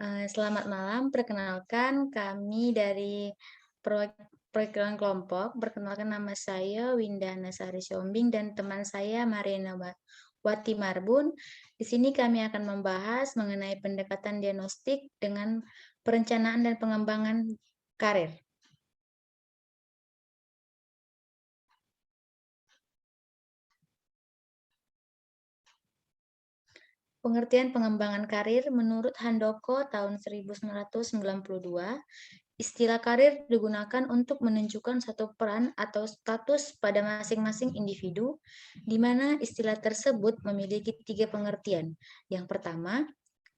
Selamat malam, perkenalkan kami dari proyek Perwakilan Kelompok. Perkenalkan nama saya Winda Nasari Siombing dan teman saya Mariana Wati Marbun. Di sini kami akan membahas mengenai pendekatan diagnostik dengan perencanaan dan pengembangan karir. Pengertian pengembangan karir menurut Handoko tahun 1992. Istilah karir digunakan untuk menunjukkan satu peran atau status pada masing-masing individu, di mana istilah tersebut memiliki tiga pengertian. Yang pertama,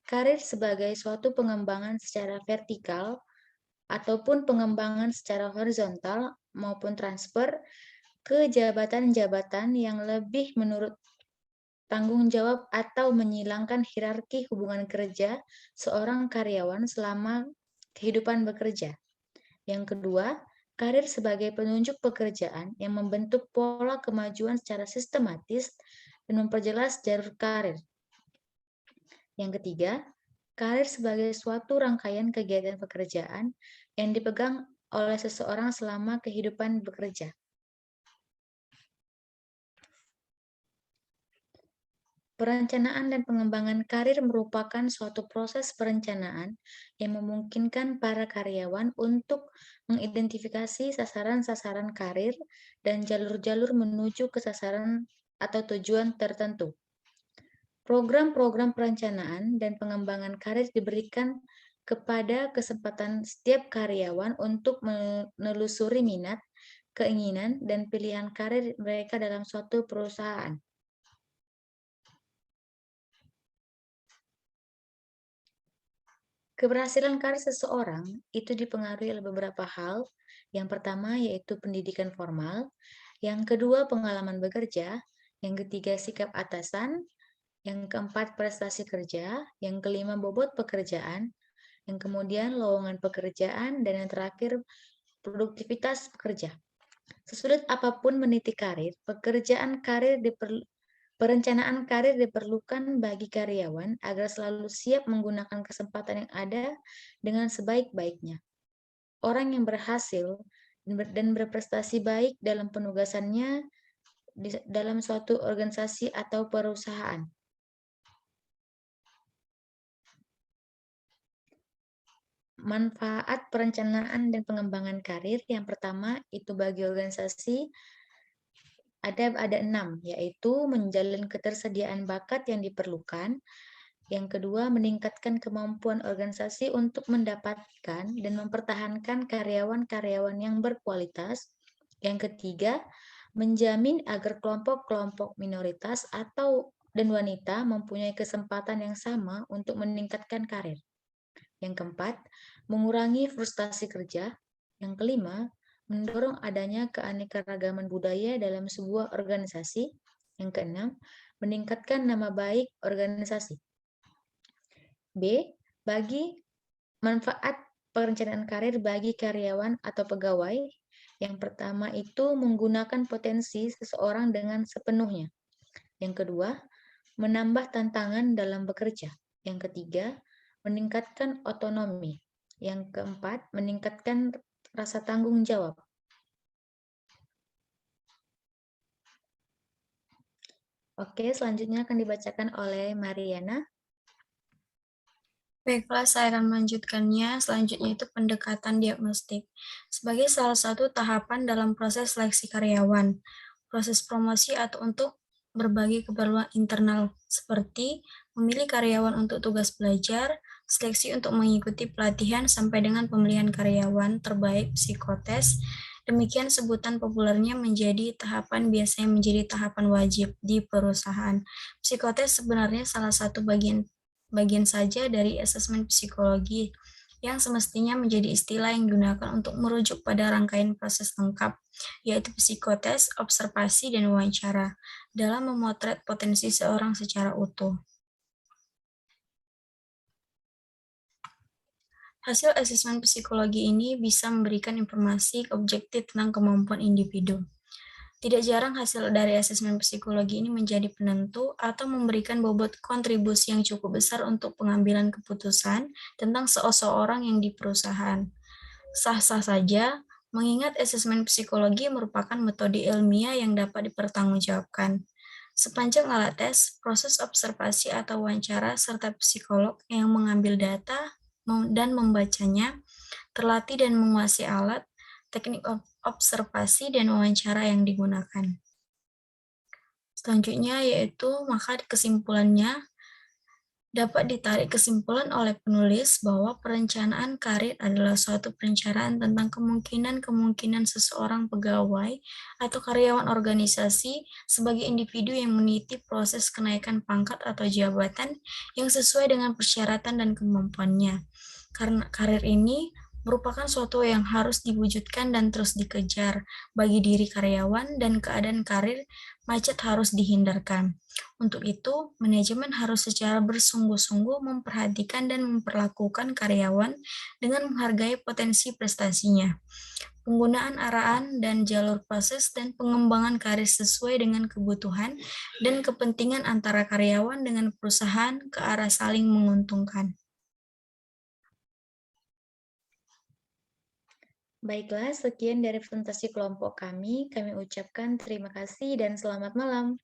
karir sebagai suatu pengembangan secara vertikal ataupun pengembangan secara horizontal maupun transfer ke jabatan-jabatan yang lebih menurut tanggung jawab atau menyilangkan hierarki hubungan kerja seorang karyawan selama kehidupan bekerja. Yang kedua, karir sebagai penunjuk pekerjaan yang membentuk pola kemajuan secara sistematis dan memperjelas jalur karir. Yang ketiga, karir sebagai suatu rangkaian kegiatan pekerjaan yang dipegang oleh seseorang selama kehidupan bekerja. Perencanaan dan pengembangan karir merupakan suatu proses perencanaan yang memungkinkan para karyawan untuk mengidentifikasi sasaran-sasaran karir dan jalur-jalur menuju ke sasaran atau tujuan tertentu. Program-program perencanaan dan pengembangan karir diberikan kepada kesempatan setiap karyawan untuk menelusuri minat, keinginan, dan pilihan karir mereka dalam suatu perusahaan. Keberhasilan karir seseorang itu dipengaruhi oleh beberapa hal. Yang pertama yaitu pendidikan formal, yang kedua pengalaman bekerja, yang ketiga sikap atasan, yang keempat prestasi kerja, yang kelima bobot pekerjaan, yang kemudian lowongan pekerjaan, dan yang terakhir produktivitas pekerja. Sesulit apapun meniti karir, perencanaan karir diperlukan bagi karyawan agar selalu siap menggunakan kesempatan yang ada dengan sebaik-baiknya. Orang yang berhasil dan berprestasi baik dalam penugasannya dalam suatu organisasi atau perusahaan. Manfaat perencanaan dan pengembangan karir yang pertama itu bagi organisasi ada 6, yaitu menjalin ketersediaan bakat yang diperlukan. Yang kedua, meningkatkan kemampuan organisasi untuk mendapatkan dan mempertahankan karyawan-karyawan yang berkualitas. Yang ketiga, menjamin agar kelompok-kelompok minoritas dan wanita mempunyai kesempatan yang sama untuk meningkatkan karir. Yang keempat, mengurangi frustasi kerja. Yang kelima, mendorong adanya keanekaragaman budaya dalam sebuah organisasi. Yang keenam, meningkatkan nama baik organisasi. B. Bagi manfaat perencanaan karir bagi karyawan atau pegawai. Yang pertama itu menggunakan potensi seseorang dengan sepenuhnya. Yang kedua, menambah tantangan dalam bekerja. Yang ketiga, meningkatkan otonomi. Yang keempat, meningkatkan rasa tanggung jawab. Oke, selanjutnya akan dibacakan oleh Mariana. Baiklah, saya akan melanjutkannya. Selanjutnya itu pendekatan diagnostik. Sebagai salah satu tahapan dalam proses seleksi karyawan, proses promosi atau untuk berbagai keperluan internal, seperti memilih karyawan untuk tugas belajar, seleksi untuk mengikuti pelatihan, sampai dengan pemilihan karyawan terbaik psikotes. Demikian sebutan populernya menjadi tahapan biasanya menjadi tahapan wajib di perusahaan. Psikotes sebenarnya salah satu bagian saja dari asesmen psikologi yang semestinya menjadi istilah yang digunakan untuk merujuk pada rangkaian proses lengkap, yaitu psikotes, observasi, dan wawancara, dalam memotret potensi seorang secara utuh. Hasil asesmen psikologi ini bisa memberikan informasi objektif tentang kemampuan individu. Tidak jarang hasil dari asesmen psikologi ini menjadi penentu atau memberikan bobot kontribusi yang cukup besar untuk pengambilan keputusan tentang seseorang yang di perusahaan. Sah-sah saja, mengingat asesmen psikologi merupakan metode ilmiah yang dapat dipertanggungjawabkan. Sepanjang alat tes, proses observasi atau wawancara, serta psikolog yang mengambil data dan membacanya, terlatih dan menguasai alat, teknik observasi dan wawancara yang digunakan. Selanjutnya yaitu maka kesimpulannya dapat ditarik kesimpulan oleh penulis bahwa perencanaan karir adalah suatu perencanaan tentang kemungkinan-kemungkinan seseorang pegawai atau karyawan organisasi sebagai individu yang meniti proses kenaikan pangkat atau jabatan yang sesuai dengan persyaratan dan kemampuannya. Karena karir ini merupakan suatu yang harus diwujudkan dan terus dikejar bagi diri karyawan, dan keadaan karir macet harus dihindarkan. Untuk itu, manajemen harus secara bersungguh-sungguh memperhatikan dan memperlakukan karyawan dengan menghargai potensi prestasinya. Penggunaan arahan dan jalur proses dan pengembangan karir sesuai dengan kebutuhan dan kepentingan antara karyawan dengan perusahaan ke arah saling menguntungkan. Baiklah, sekian dari presentasi kelompok kami. Kami ucapkan terima kasih dan selamat malam.